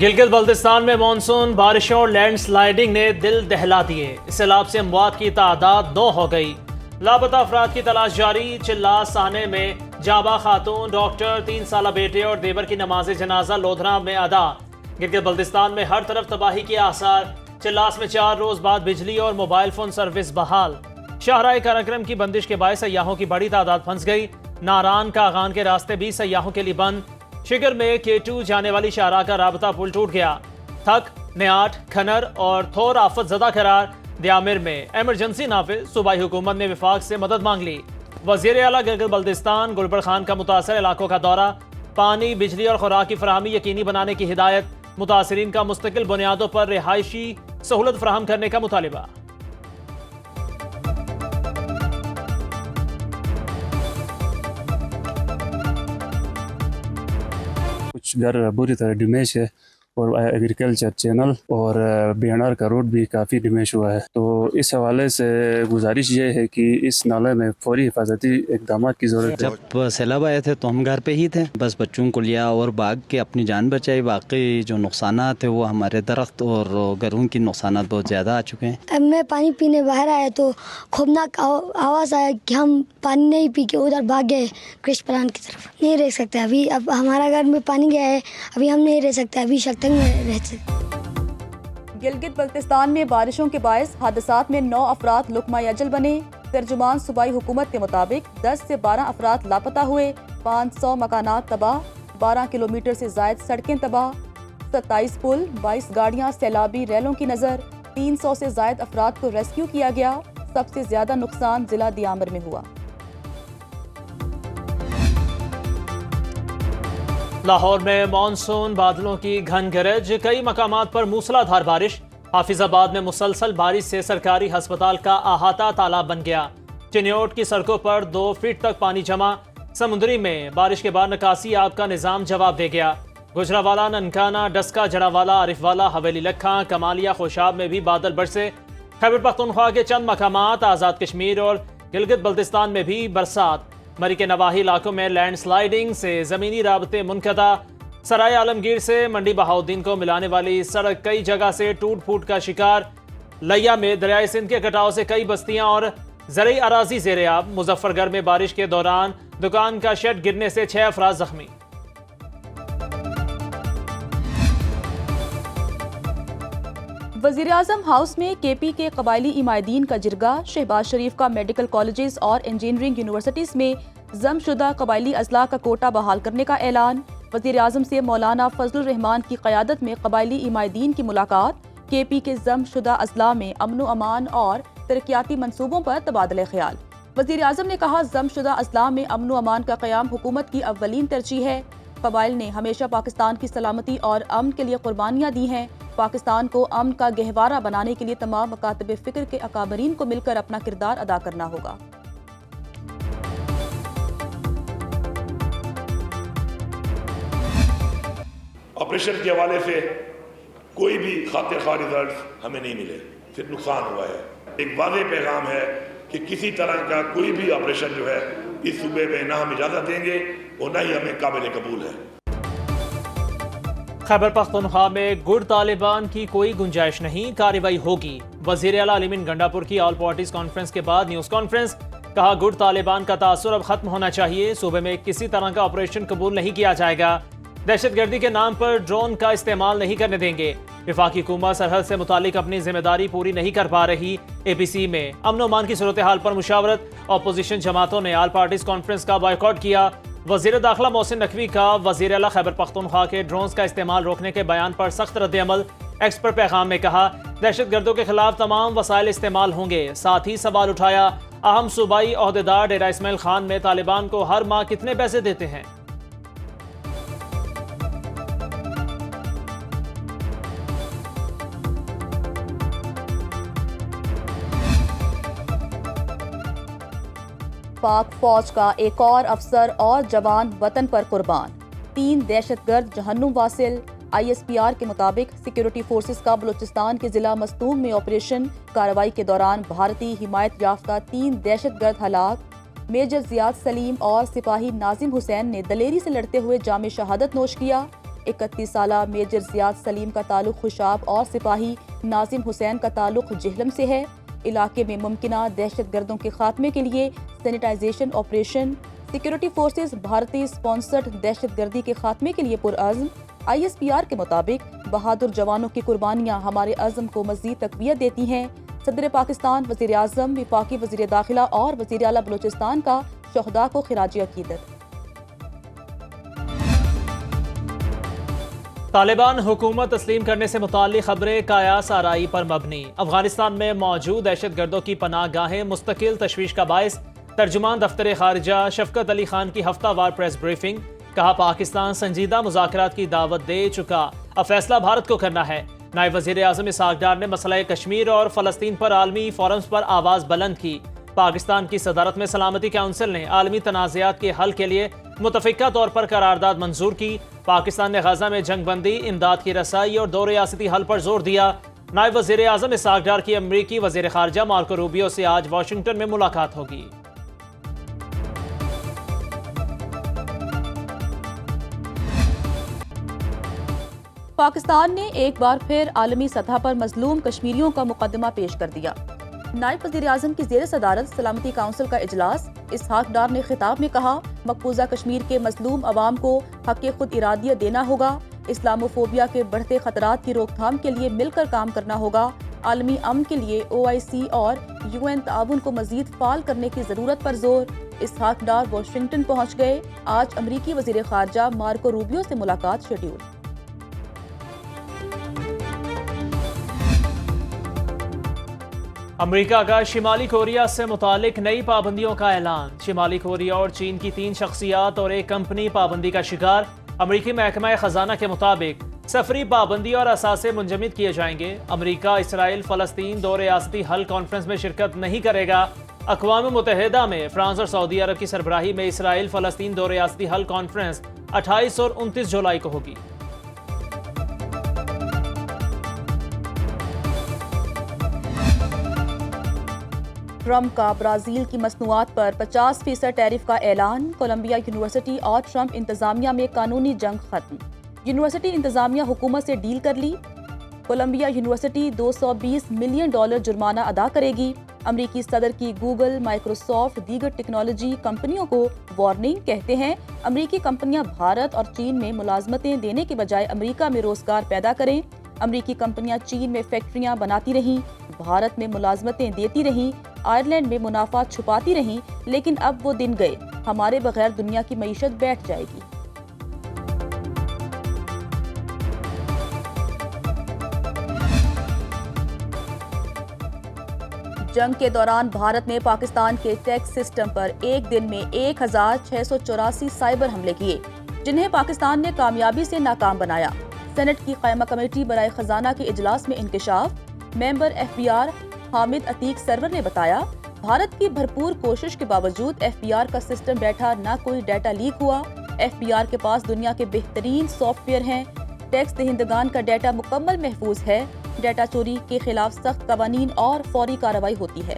گلگت بلتستان میں مانسون بارشوں اور لینڈ سلائیڈنگ نے دل دہلا دیے. سیلاب سے اموات کی تعداد 9 ہو گئی. لاپتہ افراد کی تلاش جاری. چلاس سانے میں جابا خاتون ڈاکٹر 3 سالہ بیٹے اور دیور کی نماز جنازہ لودھنا میں ادا. گلگت بلتستان میں ہر طرف تباہی کے آثار. چلاس میں 4 روز بعد بجلی اور موبائل فون سروس بحال. شاہراہ کراکرم کی بندش کے باعث سیاحوں کی بڑی تعداد پھنس گئی. ناران کاغان کے راستے بھی سیاحوں کے لیے بند. شگر میں K2 جانے والی شاہراہ کا رابطہ پل ٹوٹ گیا. تھک، نیاٹ، کھنر اور تھور آفت زدہ قرار. دیامر میں ایمرجنسی نافذ. صوبائی حکومت نے وفاق سے مدد مانگ لی. وزیر اعلیٰ گلگت بلتستان گلبر خان کا متاثرہ علاقوں کا دورہ. پانی، بجلی اور خوراک کی فراہمی یقینی بنانے کی ہدایت. متاثرین کا مستقل بنیادوں پر رہائشی سہولت فراہم کرنے کا مطالبہ. کچھ گھر بری طرح ڈیمیج ہے اور ایگریکلچر چینل اور بیانار کا روڈ بھی کافی ڈیمیج ہوا ہے. تو اس حوالے سے گزارش یہ ہے کہ اس نالے میں فوری حفاظتی اقدامات کی ضرورت ہے. جب سیلاب آئے تھے تو ہم گھر پہ ہی تھے، بس بچوں کو لیا اور بھاگ کے اپنی جان بچائی. باقی جو نقصانات ہیں وہ ہمارے درخت اور گھروں کی نقصانات بہت زیادہ آ چکے ہیں. اب میں پانی پینے باہر آیا تو خوفناک آواز آیا کہ ہم پانی نہیں پی کے ادھر بھاگ گئے کرش پلان کی طرف. نہیں رہ سکتے ابھی، اب ہمارا گھر میں پانی گیا ہے، ابھی ہم نہیں رہ سکتے، ابھی شکتنگ میں رہ سکتے. گلگت بلتستان میں بارشوں کے باعث حادثات میں 9 افراد لقمہ اجل بنے. ترجمان صوبائی حکومت کے مطابق 10 سے 12 افراد لاپتہ ہوئے. 500 مکانات تباہ، 12 کلومیٹر سے زائد سڑکیں تباہ، 27 پل، 22 گاڑیاں سیلابی ریلوں کی نظر. 300 سے زائد افراد کو ریسکیو کیا گیا. سب سے زیادہ نقصان ضلع دیامر میں ہوا. لاہور میں مانسون بادلوں کی گھن گرج. کئی مقامات پر موسلا دھار بارش. حافظ آباد میں مسلسل بارش سے سرکاری ہسپتال کا احاطہ تالاب بن گیا. چنیوٹ کی سڑکوں پر 2 فٹ تک پانی جمع. سمندری میں بارش کے بعد نکاسی آب کا نظام جواب دے گیا. گجراوالا، ننکانہ، ڈسکا، جڑاوالا، عارف والا، حویلی لکھاں، کمالیہ، خوشاب میں بھی بادل برسے. خیبر پختونخوا کے چند مقامات، آزاد کشمیر اور گلگت بلتستان میں بھی برسات. مری کے نواحی علاقوں میں لینڈ سلائیڈنگ سے زمینی رابطے منقطع. سرائے عالمگیر سے منڈی بہاؤدین کو ملانے والی سڑک کئی جگہ سے ٹوٹ پھوٹ کا شکار. لیا میں دریائے سندھ کے کٹاؤ سے کئی بستیاں اور زرعی اراضی زیر آب. مظفر گڑھ میں بارش کے دوران دکان کا شیڈ گرنے سے 6 افراد زخمی. وزیراعظم ہاؤس میں KP کے قبائلی عمائدین کا جرگہ. شہباز شریف کا میڈیکل کالجز اور انجینئرنگ یونیورسٹیز میں ضم شدہ قبائلی اضلاع کا کوٹہ بحال کرنے کا اعلان. وزیراعظم سے مولانا فضل الرحمان کی قیادت میں قبائلی عمائدین کی ملاقات. KP کے ضم شدہ اضلاع میں امن و امان اور ترقیاتی منصوبوں پر تبادلہ خیال. وزیراعظم نے کہا، ضم شدہ اضلاع میں امن و امان کا قیام حکومت کی اولین ترجیح ہے. قبائل نے ہمیشہ پاکستان کی سلامتی اور امن کے لیے قربانیاں دی ہیں. پاکستان کو امن کا گہوارہ بنانے کے لیے تمام مکاتب فکر کے اکابرین کو مل کر اپنا کردار ادا کرنا ہوگا. آپریشن کے حوالے سے کوئی بھی خاطر خواہ ریزلٹس ہمیں نہیں ملے، صرف نقصان ہوا ہے. ایک واضح پیغام ہے کہ کسی طرح کا کوئی بھی آپریشن جو ہے اس صوبے میں نہ ہم اجازت دیں گے اور نہ ہی ہمیں قابل قبول ہے. خیبر پختونخوا میں گڈ طالبان کی کوئی گنجائش نہیں، کارروائی ہوگی. وزیر اعلیٰ علیمن گنڈاپور کی آل پارٹیز کانفرنس کے بعد نیوز کانفرنس. کہا، گڈ طالبان کا تاثر اب ختم ہونا چاہیے. صوبے میں کسی طرح کا آپریشن قبول نہیں کیا جائے گا. دہشت گردی کے نام پر ڈرون کا استعمال نہیں کرنے دیں گے. وفاقی حکومت سرحد سے متعلق اپنی ذمہ داری پوری نہیں کر پا رہی. APC میں امن و امان کی صورتحال پر مشاورت. اپوزیشن جماعتوں نے آل پارٹیز کانفرنس کا بائیکاٹ کیا. وزیر داخلہ محسن نقوی کا وزیر اعلیٰ خیبر پختونخوا کے ڈرونز کا استعمال روکنے کے بیان پر سخت رد عمل. ایکس پر پیغام میں کہا، دہشت گردوں کے خلاف تمام وسائل استعمال ہوں گے. ساتھ ہی سوال اٹھایا، اہم صوبائی عہدیدار ڈیرہ اسماعیل خان میں طالبان کو ہر ماہ کتنے پیسے دیتے ہیں؟ پاک فوج کا ایک اور افسر اور جوان وطن پر قربان. 3 دہشت گرد جہنم واصل. ISPR کے مطابق سیکیورٹی فورسز کا بلوچستان کے ضلع مستونگ میں آپریشن کارروائی کے دوران بھارتی حمایت یافتہ 3 دہشت گرد ہلاک. میجر زیاد سلیم اور سپاہی ناظم حسین نے دلیری سے لڑتے ہوئے جام شہادت نوش کیا. 31 سالہ میجر زیاد سلیم کا تعلق خوشاب اور سپاہی ناظم حسین کا تعلق جہلم سے ہے۔ علاقے میں ممکنہ دہشت گردوں کے خاتمے کے لیے سینیٹائزیشن آپریشن، سیکیورٹی فورسز بھارتی اسپانسرڈ دہشت گردی کے خاتمے کے لیے پرعزم۔ ISPR کے مطابق بہادر جوانوں کی قربانیاں ہمارے عزم کو مزید تقویت دیتی ہیں۔ صدر پاکستان، وزیر اعظم، وفاقی وزیر داخلہ اور وزیر اعلیٰ بلوچستان کا شہداء کو خراج عقیدت۔ طالبان حکومت تسلیم کرنے سے متعلق خبریں قیاس آرائی پر مبنی۔ افغانستان میں موجود دہشت گردوں کی پناہ گاہیں مستقل تشویش کا باعث۔ ترجمان دفتر خارجہ شفقت علی خان کی ہفتہ وار پریس بریفنگ، کہا پاکستان سنجیدہ مذاکرات کی دعوت دے چکا، اب فیصلہ بھارت کو کرنا ہے۔ نائب وزیر اعظم اسحاق ڈار نے مسئلہ کشمیر اور فلسطین پر عالمی فورمز پر آواز بلند کی۔ پاکستان کی صدارت میں سلامتی کونسل نے عالمی تنازعات کے حل کے لیے متفقہ طور پر قرارداد منظور کی۔ پاکستان نے غزہ میں جنگ بندی، امداد کی رسائی اور 2 ریاستی حل پر زور دیا۔ نائب وزیر اعظم اسحاق ڈار کی امریکی وزیر خارجہ مارکو روبیو سے آج واشنگٹن میں ملاقات ہوگی۔ پاکستان نے ایک بار پھر عالمی سطح پر مظلوم کشمیریوں کا مقدمہ پیش کر دیا۔ نائب وزیر اعظم کی زیر صدارت سلامتی کونسل کا اجلاس، اسحاق ڈار نے خطاب میں کہا، مقبوضہ کشمیر کے مظلوم عوام کو حق خود ارادیت دینا ہوگا، اسلاموفوبیا کے بڑھتے خطرات کی روک تھام کے لیے مل کر کام کرنا ہوگا، عالمی امن کے لیے OIC اور UN تعاون کو مزید فعال کرنے کی ضرورت پر زور۔ اسحاق ڈار واشنگٹن پہنچ گئے، آج امریکی وزیر خارجہ مارکو روبیو سے ملاقات شیڈول۔ امریکہ کا شمالی کوریا سے متعلق نئی پابندیوں کا اعلان۔ شمالی کوریا اور چین کی 3 شخصیات اور 1 کمپنی پابندی کا شکار۔ امریکی محکمہ خزانہ کے مطابق سفری پابندی اور اثاثے منجمد کیے جائیں گے۔ امریکہ اسرائیل فلسطین 2 ریاستی حل کانفرنس میں شرکت نہیں کرے گا۔ اقوام متحدہ میں فرانس اور سعودی عرب کی سربراہی میں اسرائیل فلسطین 2 ریاستی حل کانفرنس 28 اور 29 جولائی کو ہوگی۔ ٹرمپ کا برازیل کی مصنوعات پر 50% ٹیرف کا اعلان۔ کولمبیا یونیورسٹی اور ٹرمپ انتظامیہ میں قانونی جنگ ختم۔ یونیورسٹی انتظامیہ حکومت سے ڈیل کر لی۔ کولمبیا یونیورسٹی $220 ملین جرمانہ ادا کرے گی۔ امریکی صدر کی گوگل، مائیکروسافٹ، دیگر ٹیکنالوجی کمپنیوں کو وارننگ، کہتے ہیں امریکی کمپنیاں بھارت اور چین میں ملازمتیں دینے کے بجائے امریکہ میں روزگار پیدا کریں۔ امریکی کمپنیاں چین میں فیکٹریاں بناتی رہیں، بھارت میں ملازمتیں دیتی رہیں، آئرلینڈ میں منافع چھپاتی رہیں، لیکن اب وہ دن گئے، ہمارے بغیر دنیا کی معیشت بیٹھ جائے گی۔ جنگ کے دوران بھارت نے پاکستان کے ٹیکس سسٹم پر ایک دن میں 1684 سائبر حملے کیے، جنہیں پاکستان نے کامیابی سے ناکام بنایا۔ سینٹ کی قائمہ کمیٹی برائے خزانہ کے اجلاس میں انکشاف۔ ممبر FBR حامد عتیق سرور نے بتایا، بھارت کی بھرپور کوشش کے باوجود FBR کا سسٹم بیٹھا، نہ کوئی ڈیٹا لیک ہوا۔ FBR کے پاس دنیا کے بہترین سافٹ ویئر ہیں، ٹیکس دہندگان کا ڈیٹا مکمل محفوظ ہے، ڈیٹا چوری کے خلاف سخت قوانین اور فوری کارروائی ہوتی ہے۔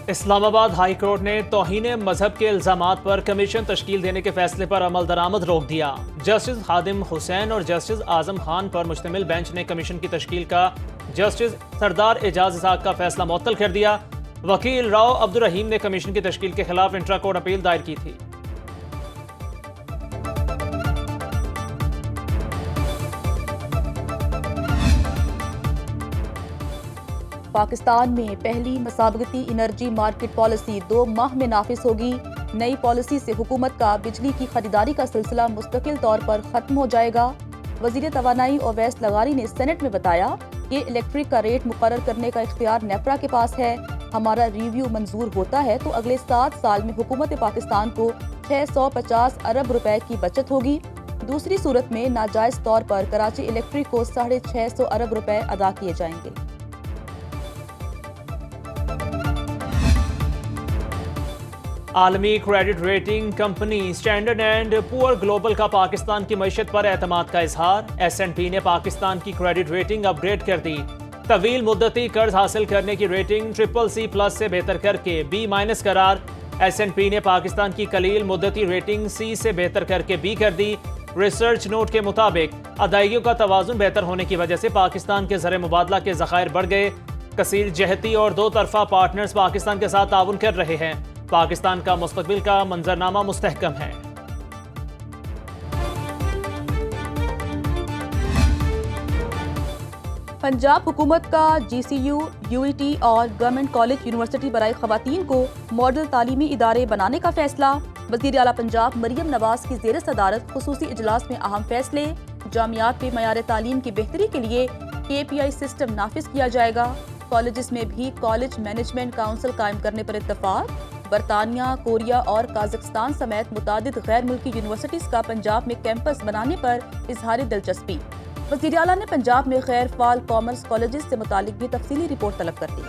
اسلام آباد ہائی کورٹ نے توہین مذہب کے الزامات پر کمیشن تشکیل دینے کے فیصلے پر عمل درآمد روک دیا۔ جسٹس خادم حسین اور جسٹس اعظم خان پر مشتمل بینچ نے کمیشن کی تشکیل کا جسٹس سردار اعجاز اسحاق کا فیصلہ معطل کر دیا۔ وکیل راؤ عبدالرحیم نے کمیشن کی تشکیل کے خلاف انٹرا کورٹ اپیل دائر کی تھی۔ پاکستان میں پہلی مسابقتی انرجی مارکیٹ پالیسی 2 ماہ میں نافذ ہوگی۔ نئی پالیسی سے حکومت کا بجلی کی خریداری کا سلسلہ مستقل طور پر ختم ہو جائے گا۔ وزیر توانائی اویس لغاری نے سینٹ میں بتایا کہ الیکٹرک کا ریٹ مقرر کرنے کا اختیار نیپرا کے پاس ہے۔ ہمارا ریویو منظور ہوتا ہے تو اگلے 7 سال میں حکومت پاکستان کو 650 ارب روپے کی بچت ہوگی۔ دوسری صورت میں ناجائز طور پر کراچی الیکٹرک کو 650 ارب روپے ادا کیے جائیں گے۔ عالمی credit rating company standard and پور گلوبل کا پاکستان کی معیشت پر اعتماد کا اظہار۔ S&P نے پاکستان کی کریڈٹ ریٹنگ اپ گریڈ کر دی۔ طویل مدتی قرض حاصل کرنے کی ریٹنگ CCC+ سے بہتر کر کے B- قرار۔ S&P نے پاکستان کی قلیل مدتی ریٹنگ C سے بہتر کر کے B کر دی۔ ریسرچ نوٹ کے مطابق ادائیگیوں کا توازن بہتر ہونے کی وجہ سے پاکستان کے زر مبادلہ کے ذخائر بڑھ گئے۔ کثیر جہتی اور دو طرفہ پارٹنرز پاکستان کے ساتھ تعاون کر رہے ہیں۔ پاکستان کا مستقبل کا منظرنامہ مستحکم ہے۔ پنجاب حکومت کا GCU، UET اور گورنمنٹ کالج یونیورسٹی برائے خواتین کو ماڈل تعلیمی ادارے بنانے کا فیصلہ۔ وزیر اعلیٰ پنجاب مریم نواز کی زیر صدارت خصوصی اجلاس میں اہم فیصلے۔ جامعات میں معیار تعلیم کی بہتری کے لیے KPI سسٹم نافذ کیا جائے گا۔ کالجز میں بھی کالج مینجمنٹ کونسل قائم کرنے پر اتفاق۔ برطانیہ، کوریا اور قازقستان سمیت متعدد غیر ملکی یونیورسٹیز کا پنجاب میں کیمپس بنانے پر اظہار دلچسپی۔ وزیر اعلیٰ نے پنجاب میں غیر فعال کامرس کالجز سے متعلق بھی تفصیلی رپورٹ طلب کر دی۔